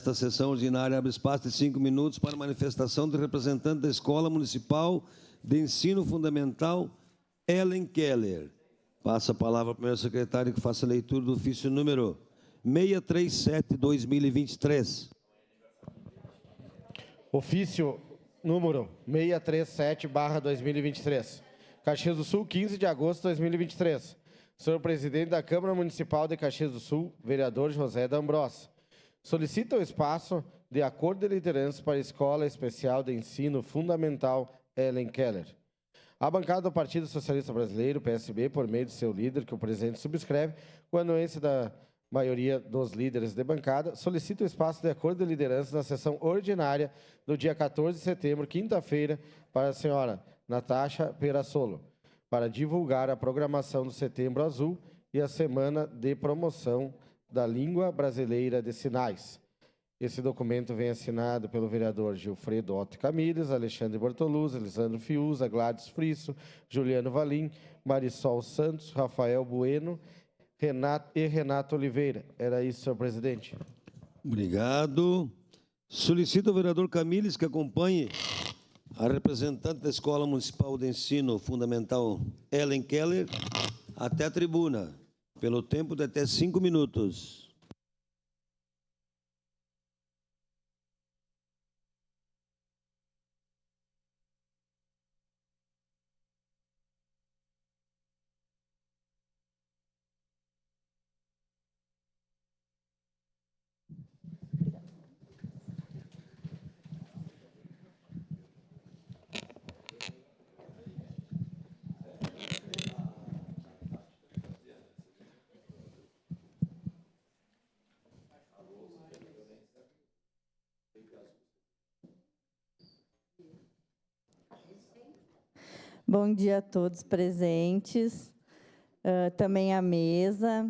Esta sessão ordinária abre espaço de 5 minutos para manifestação do representante da Escola Municipal de Ensino Fundamental, Ellen Keller. Passa a palavra ao primeiro secretário que faça a leitura do ofício número 637/2023. Ofício número 637/2023. Caxias do Sul, 15 de agosto de 2023. Senhor presidente da Câmara Municipal de Caxias do Sul, vereador José D'Ambrosio. Solicita o espaço de acordo de liderança para a Escola Especial de Ensino Fundamental Ellen Keller. A bancada do Partido Socialista Brasileiro, PSB, por meio de seu líder, que o presidente subscreve, com a anuência da maioria dos líderes de bancada, solicita o espaço de acordo de liderança na sessão ordinária do dia 14 de setembro, quinta-feira, para a senhora Natasha Perassolo, para divulgar a programação do Setembro Azul e a Semana de Promoção da Língua Brasileira de Sinais. Esse documento vem assinado pelo vereador Gilfredo Otto Camires, Alexandre Bortoluz, Elisandro Fiuza, Gladys Frisso, Juliano Valim, Marisol Santos, Rafael Bueno Renato Oliveira. Era isso, senhor presidente. Obrigado. Solicito ao vereador Camires que acompanhe a representante da Escola Municipal de Ensino Fundamental, Ellen Keller, até a tribuna, pelo tempo de até 5 minutos. Bom dia a todos presentes, também à mesa.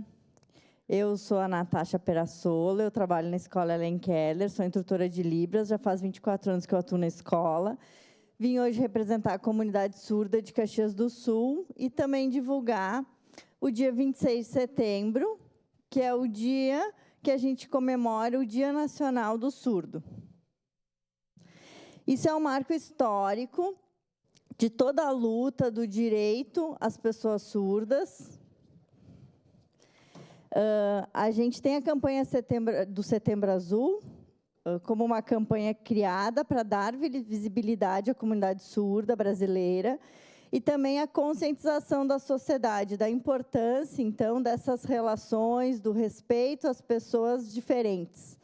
Eu sou a Natasha Perassolo, eu trabalho na Escola Ellen Keller, sou instrutora de Libras, já faz 24 anos que eu atuo na escola. Vim hoje representar a comunidade surda de Caxias do Sul e também divulgar o dia 26 de setembro, que é o dia que a gente comemora o Dia Nacional do Surdo. Isso é um marco histórico de toda a luta do direito às pessoas surdas. A gente tem a campanha do Setembro Azul, como uma campanha criada para dar visibilidade à comunidade surda brasileira e também a conscientização da sociedade, da importância, então, dessas relações, do respeito às pessoas diferentes.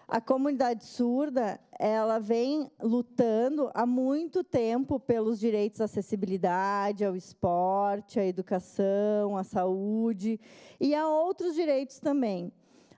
A comunidade surda, ela vem lutando há muito tempo pelos direitos à acessibilidade, ao esporte, à educação, à saúde e a outros direitos também.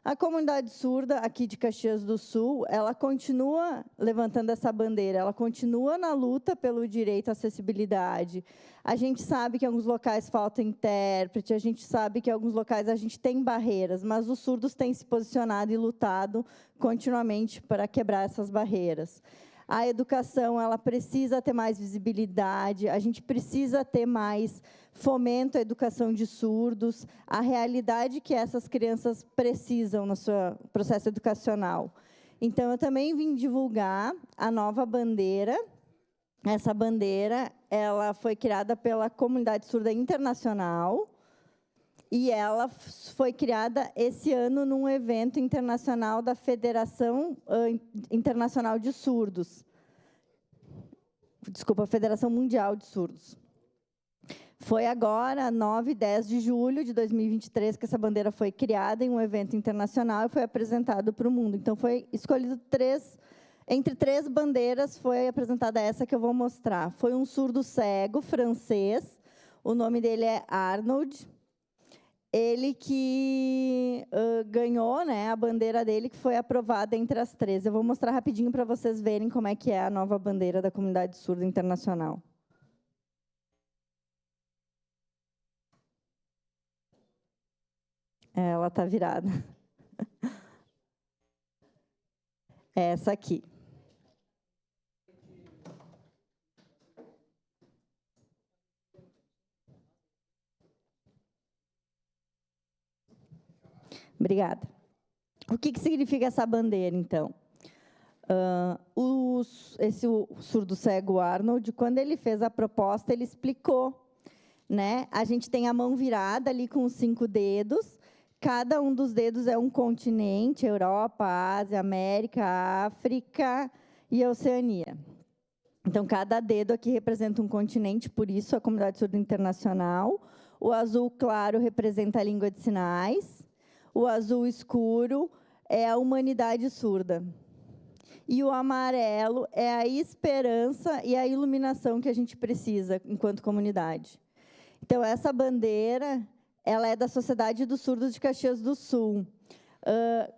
A comunidade surda aqui de Caxias do Sul, ela continua levantando essa bandeira, ela continua na luta pelo direito à acessibilidade. A gente sabe que em alguns locais falta intérprete, a gente sabe que em alguns locais a gente tem barreiras, mas os surdos têm se posicionado e lutado continuamente para quebrar essas barreiras. A educação, ela precisa ter mais visibilidade, a gente precisa ter mais fomento à educação de surdos, a realidade que essas crianças precisam no seu processo educacional. Então, eu também vim divulgar a nova bandeira. Essa bandeira, ela foi criada pela Comunidade Surda Internacional, e ela foi criada esse ano num evento internacional da Federação Internacional de Surdos. Desculpa, Federação Mundial de Surdos. Foi agora, 9 e 10 de julho de 2023, que essa bandeira foi criada em um evento internacional e foi apresentado para o mundo. Então, foi escolhido entre 3 bandeiras, foi apresentada essa que eu vou mostrar. Foi um surdo cego francês, o nome dele é Arnold. Ele que ganhou, né, a bandeira dele, que foi aprovada entre as 3. Eu vou mostrar rapidinho para vocês verem como é que é a nova bandeira da Comunidade Surda Internacional. Ela está virada. É essa aqui. Obrigada. O que significa essa bandeira, então? O surdo cego Arnold, quando ele fez a proposta, ele explicou, né? A gente tem a mão virada ali com os 5 dedos, cada um dos dedos é um continente, Europa, Ásia, América, África e Oceania. Então, cada dedo aqui representa um continente, por isso a comunidade surda internacional. O azul claro representa a língua de sinais, o azul escuro é a humanidade surda. E o amarelo é a esperança e a iluminação que a gente precisa enquanto comunidade. Então, essa bandeira, ela é da Sociedade dos Surdos de Caxias do Sul.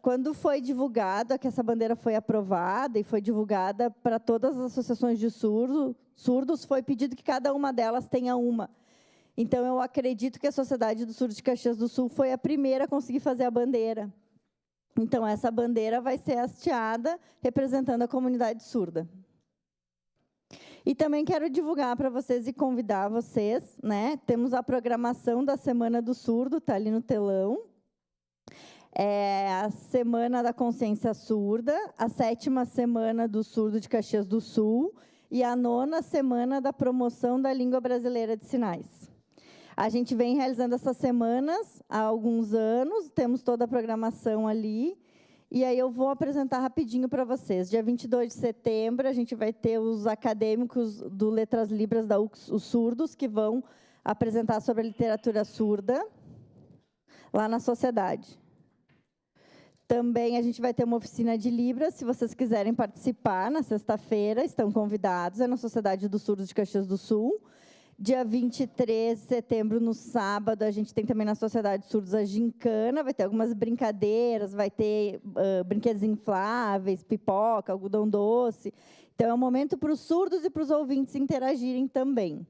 Quando foi divulgado, que essa bandeira foi aprovada e foi divulgada para todas as associações de surdos, foi pedido que cada uma delas tenha uma. Então, eu acredito que a Sociedade dos Surdos de Caxias do Sul foi a primeira a conseguir fazer a bandeira. Então, essa bandeira vai ser hasteada representando a comunidade surda. E também quero divulgar para vocês e convidar vocês, né? Temos a programação da Semana do Surdo, está ali no telão. É a Semana da Consciência Surda, a 7ª Semana do Surdo de Caxias do Sul e a 9ª Semana da Promoção da Língua Brasileira de Sinais. A gente vem realizando essas semanas há alguns anos, temos toda a programação ali, e aí eu vou apresentar rapidinho para vocês. Dia 22 de setembro, a gente vai ter os acadêmicos do Letras Libras da UX, os surdos, que vão apresentar sobre a literatura surda, lá na Sociedade. Também a gente vai ter uma oficina de Libras, se vocês quiserem participar, na sexta-feira, estão convidados, é na Sociedade dos Surdos de Caxias do Sul. Dia 23 de setembro, no sábado, a gente tem também na Sociedade de Surdos a gincana, vai ter algumas brincadeiras, vai ter brinquedos infláveis, pipoca, algodão doce. Então, é um momento para os surdos e para os ouvintes interagirem também.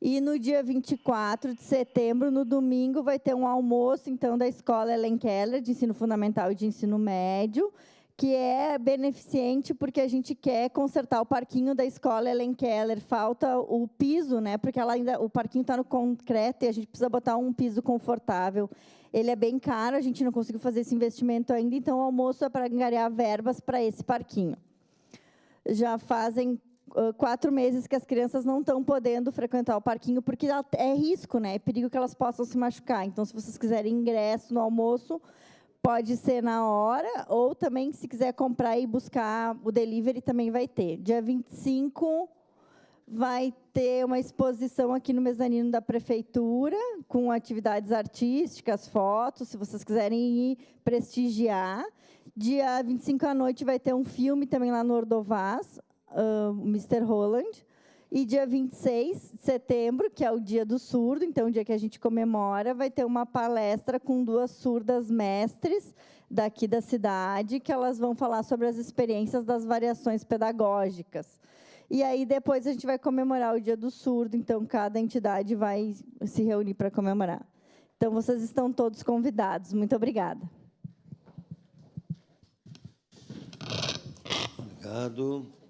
E no dia 24 de setembro, no domingo, vai ter um almoço, então, da Escola Helen Keller, de ensino fundamental e de ensino médio, que é beneficente porque a gente quer consertar o parquinho da Escola Helen Keller. Falta o piso, né? Porque o parquinho está no concreto e a gente precisa botar um piso confortável. Ele é bem caro, a gente não conseguiu fazer esse investimento ainda, então o almoço é para angariar verbas para esse parquinho. Já fazem 4 meses que as crianças não estão podendo frequentar o parquinho, porque é risco, né? É perigo que elas possam se machucar. Então, se vocês quiserem ingresso no almoço, pode ser na hora, ou também, se quiser comprar e buscar o delivery, também vai ter. Dia 25, vai ter uma exposição aqui no mezanino da Prefeitura, com atividades artísticas, fotos, se vocês quiserem ir prestigiar. Dia 25 à noite vai ter um filme também lá no Ordovás, Mr. Holland. E dia 26 de setembro, que é o Dia do Surdo, então, o dia que a gente comemora, vai ter uma palestra com 2 surdas mestres daqui da cidade, que elas vão falar sobre as experiências das variações pedagógicas. E aí, depois, a gente vai comemorar o Dia do Surdo, então, cada entidade vai se reunir para comemorar. Então, vocês estão todos convidados. Muito obrigada. Obrigado.